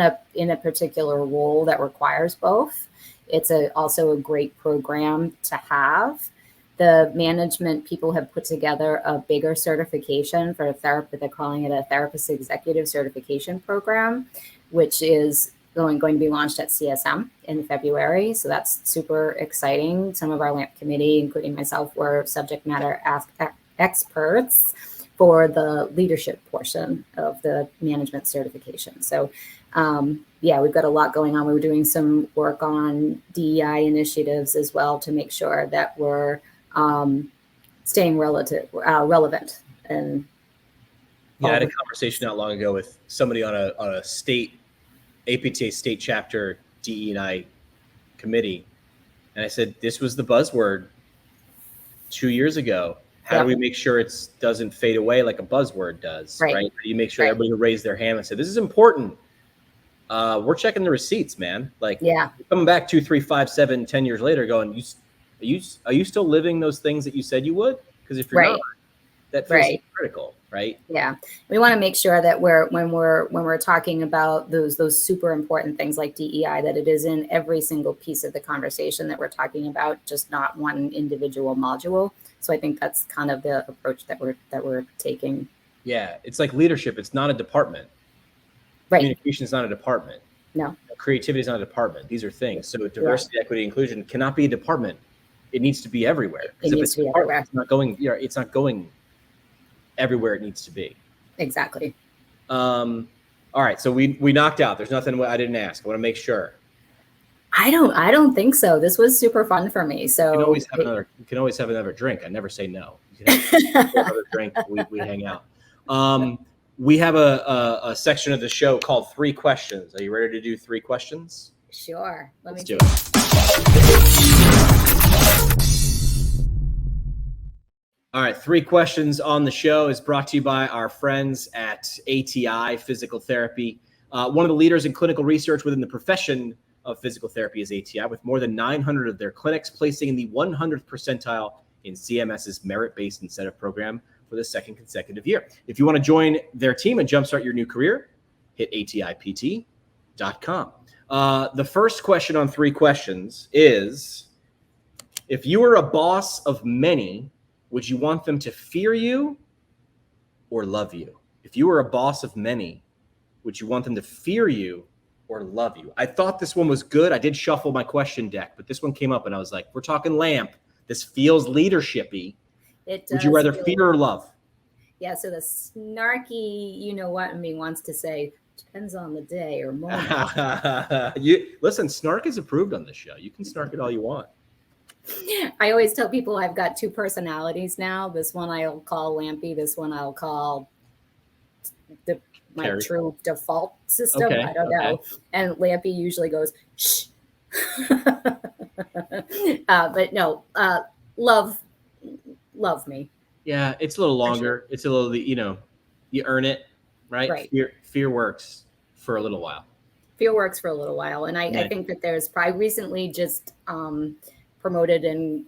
S1: a particular role that requires both, it's also a great program to have. The management people have put together a bigger certification for a therapist. They're calling it a therapist executive certification program, which is going to be launched at CSM in February. So that's super exciting. Some of our LAMP committee, including myself, were subject matter experts for the leadership portion of the management certification. So we've got a lot going on. We were doing some work on DEI initiatives as well to make sure that we're staying relevant. And
S2: I had a conversation not long ago with somebody on a state APTA state chapter DE&I committee, and I said this was the buzzword 2 years ago, How do we make sure it doesn't fade away like a buzzword does, right? How do you make sure everybody will raise their hand and say, this is important? We're checking the receipts, man. Like, coming back 2, 3, 5, 7, 10 years later going, are you still living those things that you said you would? Because if you're not, that feels critical, right?
S1: Yeah, we want to make sure that when we're talking about those super important things like DEI, that it is in every single piece of the conversation that we're talking about, just not one individual module. So I think that's kind of the approach that we're taking.
S2: Yeah, it's like leadership. It's not a department. Communication is not a department.
S1: No.
S2: Creativity is not a department. These are things. So diversity, equity, inclusion cannot be a department. It needs to be everywhere.
S1: It needs to be everywhere.
S2: It's not going. It's not going everywhere it needs to be.
S1: Exactly.
S2: All right. So we knocked out. There's nothing I didn't ask. I want to make sure.
S1: I don't think so. This was super fun for me. So
S2: you can always have another drink. I never say no. You can have another drink. We hang out. We have a section of the show called 3 Questions. Are you ready to do 3 questions?
S1: Sure. Let's
S2: do it. All right, 3 Questions on the show is brought to you by our friends at ATI Physical Therapy. One of the leaders in clinical research within the profession of physical therapy is ATI, with more than 900 of their clinics placing in the 100th percentile in CMS's merit-based incentive program for the 2nd consecutive year. If you want to join their team and jumpstart your new career, hit atipt.com. The first question on 3 Questions is, if you were a boss of many, would you want them to fear you or love you? If you were a boss of many, would you want them to fear you or love you? I thought this one was good. I did shuffle my question deck, but this one came up and I was like, we're talking LAMP. This feels leadership-y.
S1: It does.
S2: Would you rather fear or love?
S1: Yeah, so the snarky, you know what, in me wants to say, depends on the day or moment.
S2: Listen, snark is approved on this show. You can snark it all you want.
S1: I always tell people I've got 2 personalities now. This one I'll call Lampy. This one I'll call my true default system. Okay, I don't know. And Lampy usually goes, shh. But no, love me.
S2: Yeah, it's a little longer. Sure. It's a little, you earn it, right? Fear works for a little while.
S1: Fear works for a little while. And I think that there's probably recently just promoted and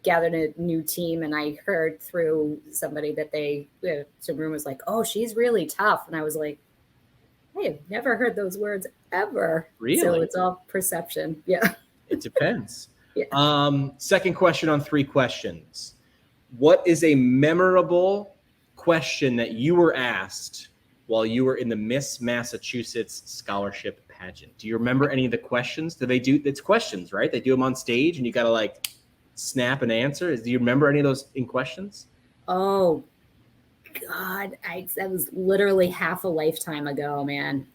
S1: gathered a new team. And I heard through somebody that some rumors like, oh, she's really tough. And I was like, I have never heard those words ever.
S2: Really?
S1: So it's all perception. Yeah.
S2: It depends. Second question on 3 Questions. What is a memorable question that you were asked while you were in the Miss Massachusetts scholarship pageant? Do you remember any of the questions? It's questions, right? They do them on stage and you got to snap an answer. Do you remember any of those in questions?
S1: Oh, God. That was literally half a lifetime ago, man.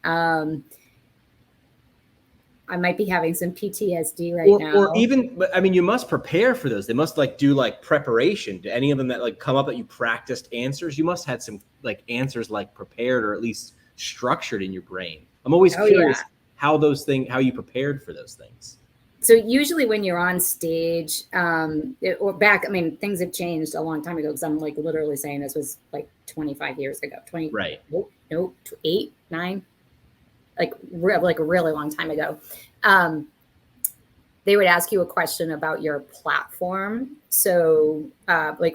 S1: I might be having some PTSD now.
S2: Or even, but I mean, you must prepare for those. They must do preparation. Do any of them that come up that you practiced answers? You must have had some answers prepared or at least structured in your brain. I'm always curious how you prepared for those things.
S1: So usually when you're on stage, things have changed a long time ago because I'm literally saying this was 25 years ago. 20. Right. Nope. 8, 9. A really long time ago. They would ask you a question about your platform. So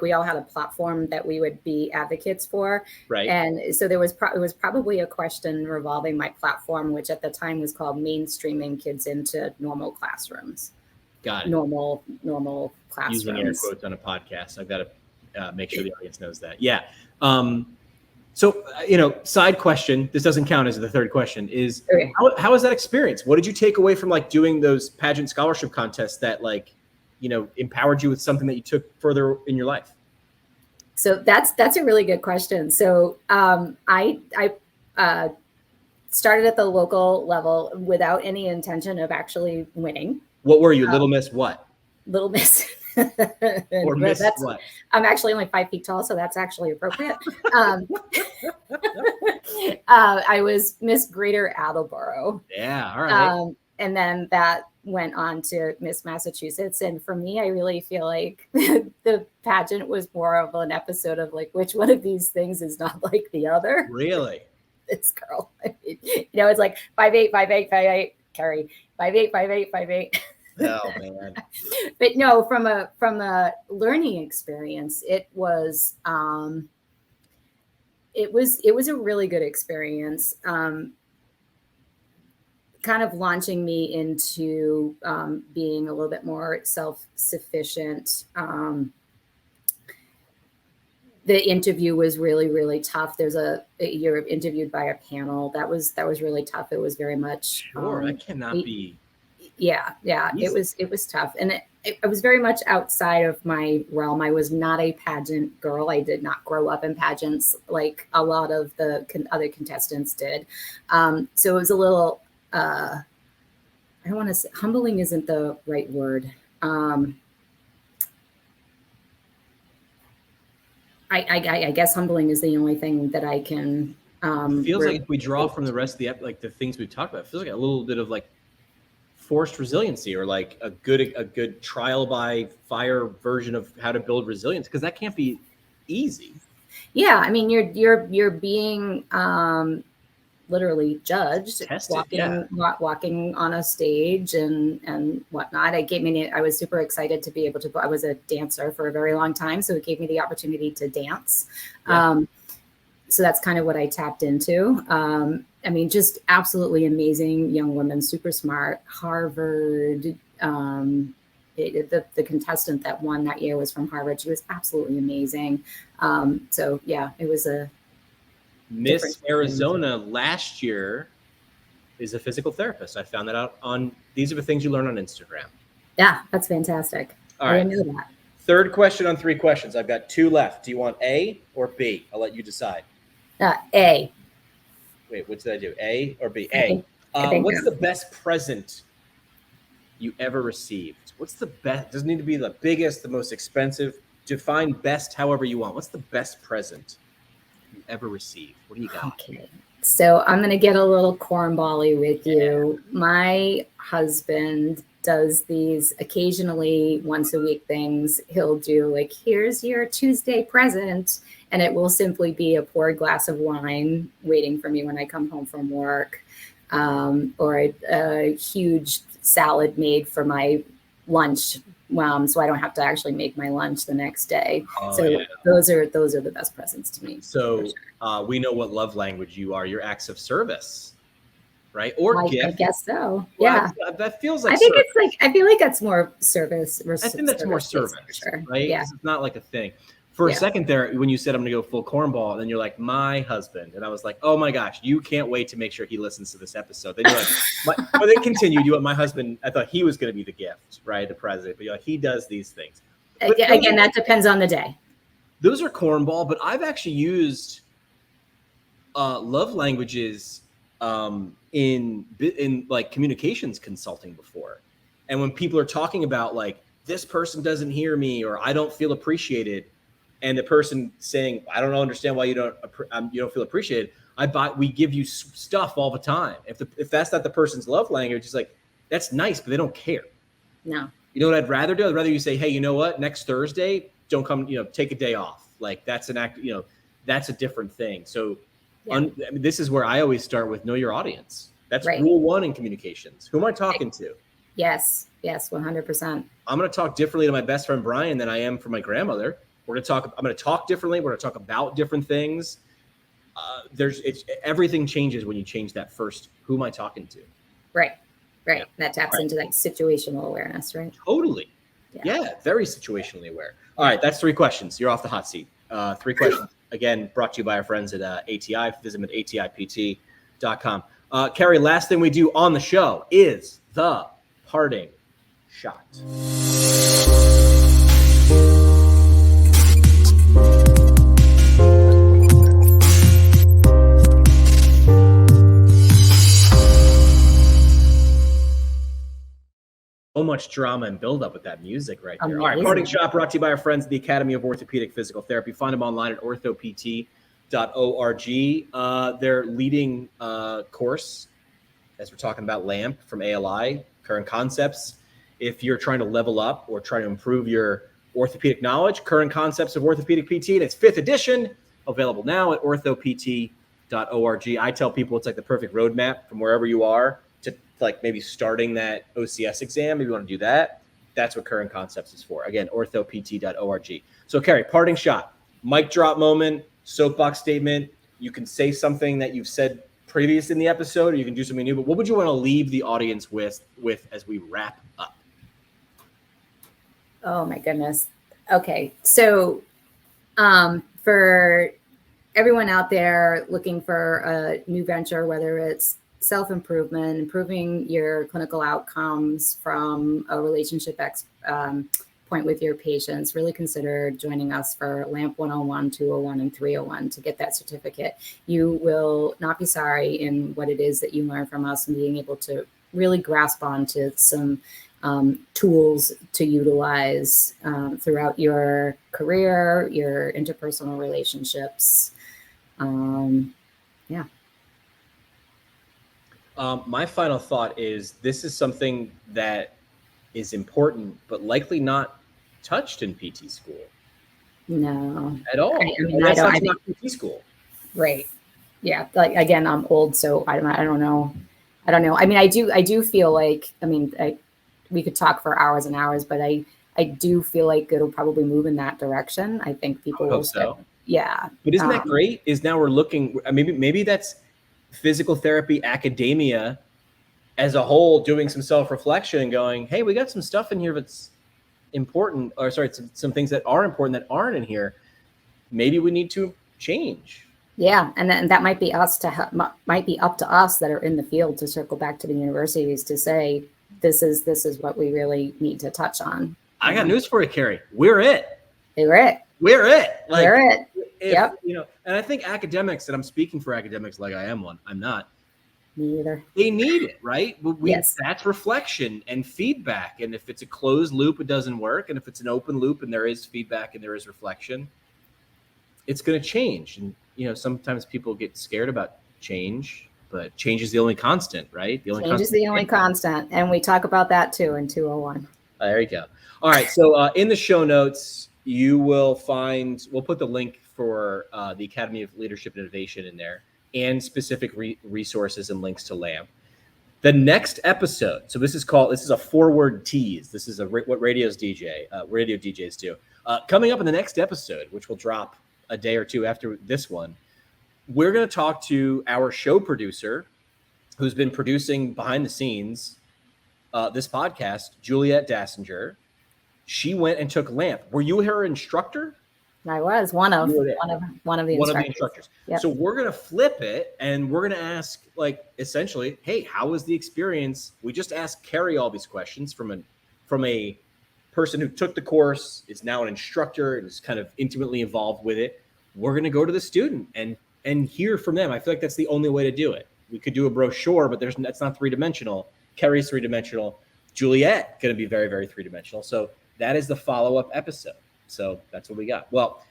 S1: we all had a platform that we would be advocates for. Right. And so it was probably a question revolving my platform, which at the time was called mainstreaming kids into normal classrooms.
S2: Got it.
S1: Normal classrooms.
S2: Using air quotes on a podcast. I've got to make sure the audience knows that. Yeah. So, side question, this doesn't count as the third question, is how was that experience? What did you take away from doing those pageant scholarship contests that empowered you with something that you took further in your life?
S1: So that's a really good question. So I started at the local level without any intention of actually winning.
S2: What were you, Little Miss what?
S1: Little Miss.
S2: Or Miss what?
S1: I'm actually only 5 feet tall, so that's actually appropriate. I was Miss Greater Attleboro.
S2: Yeah, all right.
S1: And then that went on to Miss Massachusetts. And for me, I really feel like the pageant was more of an episode of like, which one of these things is not like the other?
S2: Really?
S1: This girl, it's like 5'8", 5'8", 5'8", Keri, 5'8", 5'8", 5'8".
S2: Oh man.
S1: But no, from a learning experience, it was a really good experience. Kind of launching me into being a little bit more self-sufficient. The interview was really, really tough. You're interviewed by a panel. That was really tough. It was very much.
S2: Sure, that cannot be.
S1: Yeah.
S2: Easy.
S1: It was tough. And it was very much outside of my realm. I was not a pageant girl. I did not grow up in pageants like a lot of the other contestants did. So it was a little, I don't want to say, humbling isn't the right word. I guess humbling is the only thing that I can.
S2: Feels like if we draw from the rest of the things we've talked about, it feels like a little bit of like forced resiliency, or like a good trial by fire version of how to build resilience, because that can't be easy.
S1: Yeah, I mean, you're being literally judged,
S2: tested,
S1: walking on a stage and whatnot. I was super excited to be able to. I was a dancer for a very long time, so it gave me the opportunity to dance. Yeah. So that's kind of what I tapped into. I mean, just absolutely amazing young women, super smart. Harvard. The contestant that won that year was from Harvard. She was absolutely amazing. So yeah, it was a
S2: Miss Arizona last year is a physical therapist. I found that out on, these are the things you learn on Instagram.
S1: Yeah, that's fantastic.
S2: All right.
S1: I didn't know that.
S2: Third question on 3 questions. I've got 2 left. Do you want A or B? I'll let you decide.
S1: A.
S2: Wait, what did I do? A or B?
S1: I think
S2: what's the best present you ever received? What's the best? Doesn't need to be the biggest, the most expensive. Define best however you want. What's the best present you ever received? What do you got?
S1: Okay. So I'm going to get a little cornbally with you. My husband does these occasionally once a week things. He'll do like, here's your Tuesday present. And it will simply be a poured glass of wine waiting for me when I come home from work, or a huge salad made for my lunch. So I don't have to actually make my lunch the next day. Those are the best presents to me.
S2: So we know what love language you are. Your acts of service, right? Or gift.
S1: I guess so.
S2: Well, yeah, that feels like.
S1: I think service. It's like, I feel like that's more service.
S2: I think that's more service,
S1: sure.
S2: Right?
S1: Yeah.
S2: It's not like a thing. For a second there, when you said I'm going to go full cornball, and then you're like, my husband. And I was like, oh my gosh, you can't wait to make sure he listens to this episode. Then you're like, but then continued. You went, my husband, I thought he was going to be the gift, right? The president. But you're like, he does these things. But
S1: again, that depends on the day.
S2: Those are cornball, but I've actually used love languages in like communications consulting before. And when people are talking about like, this person doesn't hear me, or I don't feel appreciated, and the person saying, I don't understand why you don't feel appreciated. We give you stuff all the time. If that's not the person's love language, it's like, that's nice, but they don't care.
S1: No.
S2: You know what I'd rather do? I'd rather you say, hey, you know what? Next Thursday, don't come, take a day off. Like that's an act, that's a different thing. So this is where I always start with know your audience. That's right. Rule 1 in communications. Who am I talking to?
S1: Yes, 100%.
S2: I'm going to talk differently to my best friend, Brian, than I am for my grandmother. I'm going to talk differently. We're going to talk about different things. Everything changes when you change that first. Who am I talking to?
S1: Right. That taps into that situational awareness, right?
S2: Totally. Yeah, very situationally aware. All right, that's 3 questions. You're off the hot seat. 3 questions. Again, brought to you by our friends at ATI. Visit them at atipt.com. Keri, last thing we do on the show is the parting shot. So much drama and build up with that music right there. Amazing. All right, parting shot brought to you by our friends at the Academy of Orthopedic Physical Therapy. Find them online at orthopt.org. Their leading course, as we're talking about LAMP from ALI, Current Concepts. If you're trying to level up or try to improve your orthopedic knowledge, Current Concepts of Orthopedic PT, and its 5th edition, available now at orthopt.org. I tell people it's like the perfect roadmap from wherever you are to like maybe starting that OCS exam. If you want to do that, that's what Current Concepts is for. Again, orthopt.org. So Keri, parting shot, mic drop moment, soapbox statement. You can say something that you've said previous in the episode, or you can do something new, but what would you want to leave the audience with as we wrap up?
S1: Oh my goodness. Okay. So for everyone out there looking for a new venture, whether it's self-improvement, improving your clinical outcomes from a relationship point with your patients, really consider joining us for LAMP 101, 201, and 301 to get that certificate. You will not be sorry in what it is that you learn from us and being able to really grasp onto some tools to utilize throughout your career, your interpersonal relationships. Yeah.
S2: My final thought is this is something that is important, but likely not touched in PT school.
S1: No.
S2: At all.
S1: I mean, I don't.
S2: Not PT school.
S1: Right. Yeah. Like, again, I'm old, so I don't know. I mean, I do feel like, I mean, we could talk for hours and hours, but I do feel like it'll probably move in that direction. I think people will.
S2: So.
S1: Yeah.
S2: But isn't that great? Is now we're looking, maybe that's physical therapy academia as a whole doing some self-reflection and going, hey, we got some stuff in here that's important, or sorry, some things that are important that aren't in here. Maybe we need to change.
S1: Yeah, and that might be might be up to us that are in the field to circle back to the universities to say this is what we really need to touch on.
S2: I got news for you, Keri. We're it.
S1: We're it.
S2: We're it. Like,
S1: we're it. Yep.
S2: And I think academics, and I'm speaking for academics like I am one. I'm not.
S1: Me either.
S2: They need it, right?
S1: Yes.
S2: That's reflection and feedback. And if it's a closed loop, it doesn't work. And if it's an open loop and there is feedback and there is reflection, it's going to change. And, sometimes people get scared about change, but change is the only constant, right?
S1: Change is the only constant. And we talk about that too in 201.
S2: There you go. All right. So in the show notes, you will find, we'll put the link for the Academy of Leadership and Innovation in there, and specific resources and links to LAMP. The next episode, so this is a forward tease. This is what radio DJs do. Coming up in the next episode, which will drop a day or two after this one, we're going to talk to our show producer who's been producing behind the scenes this podcast, Juliet Dassinger. She went and took LAMP. Were you her instructor?
S1: I was one of the instructors. Yep.
S2: So we're going to flip it and we're going to ask, like, essentially, hey, how was the experience? We just asked Keri all these questions from a person who took the course, is now an instructor, and is kind of intimately involved with it. We're going to go to the student and hear from them. I feel like that's the only way to do it. We could do a brochure, but that's not three-dimensional. Keri's three-dimensional. Juliet going to be very, very three-dimensional. So that is the follow-up episode. So that's what we got. Well,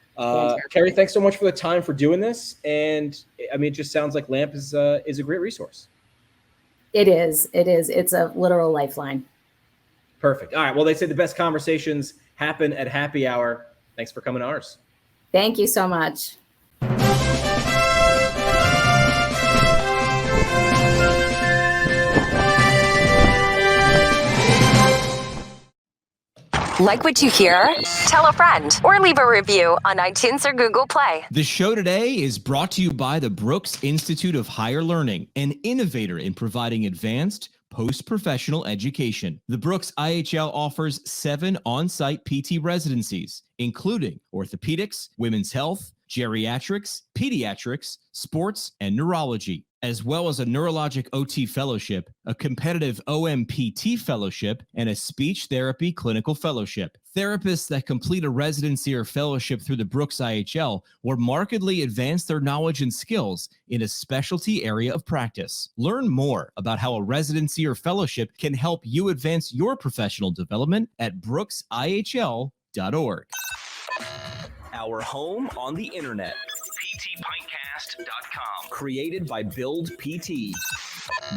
S2: Keri, thanks so much for the time for doing this. And I mean, it just sounds like LAMP is a great resource.
S1: It is. It's a literal lifeline.
S2: Perfect. All right. Well, they say the best conversations happen at happy hour. Thanks for coming to ours.
S1: Thank you so much.
S3: Like what you hear? Tell a friend or leave a review on iTunes or Google Play.
S4: The show today is brought to you by the Brooks Institute of Higher Learning, an innovator in providing advanced post-professional education. The Brooks IHL offers 7 on-site PT residencies, including orthopedics, women's health, geriatrics, pediatrics, sports, and neurology, as well as a neurologic OT fellowship, a competitive OMPT fellowship, and a speech therapy clinical fellowship. Therapists that complete a residency or fellowship through the Brooks IHL will markedly advance their knowledge and skills in a specialty area of practice. Learn more about how a residency or fellowship can help you advance your professional development at brooksihl.org.
S5: Our home on the internet. PTPintcast.com.
S6: Created by Build PT.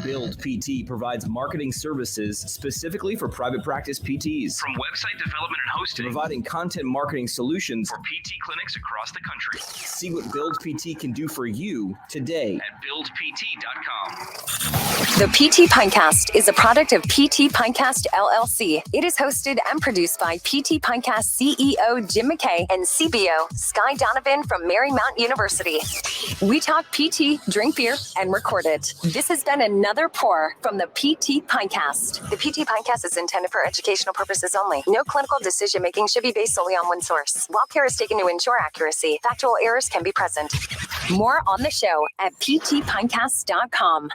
S6: Build PT provides marketing services specifically for private practice PTs.
S5: From website development and hosting,
S6: Providing content marketing solutions
S5: for PT clinics across the country.
S6: See what Build PT can do for you today
S5: at BuildPT.com.
S3: The PT Pintcast is a product of PT Pintcast LLC. It is hosted and produced by PT Pintcast CEO Jim McKay and CBO Sky Donovan from Marymount University. We talk PT, drink beer, and record it. This has been another pour from the PT Pintcast. The PT Pintcast is intended for educational purposes only. No clinical decision making should be based solely on one source. While care is taken to ensure accuracy, factual errors can be present. More on the show at PTPintcast.com.